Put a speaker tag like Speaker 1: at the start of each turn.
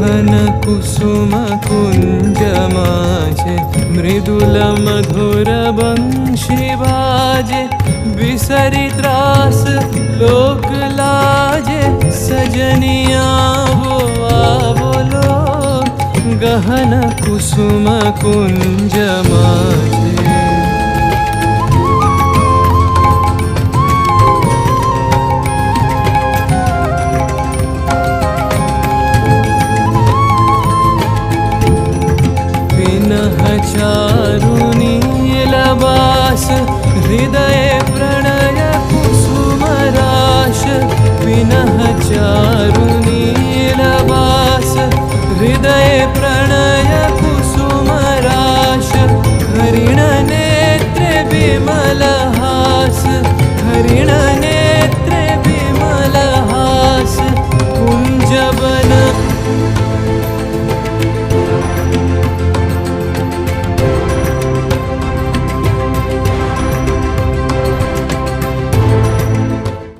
Speaker 1: गहन कुसुम कुंज माझे, मृदुल मधुर बंशी बाजे, बिसरी त्रास लोक लाजे, सजनिया वो बोलो, गहन कुसुम कुंज माझे। चारुनीलबास हृदय प्रणय कुसुमराश, विनः चारुनीलबास हृदय प्रणय कुसुमराश, हरिण नेत्रे विमलहास, हरिण नेत्रे विमलहास, कुंजवन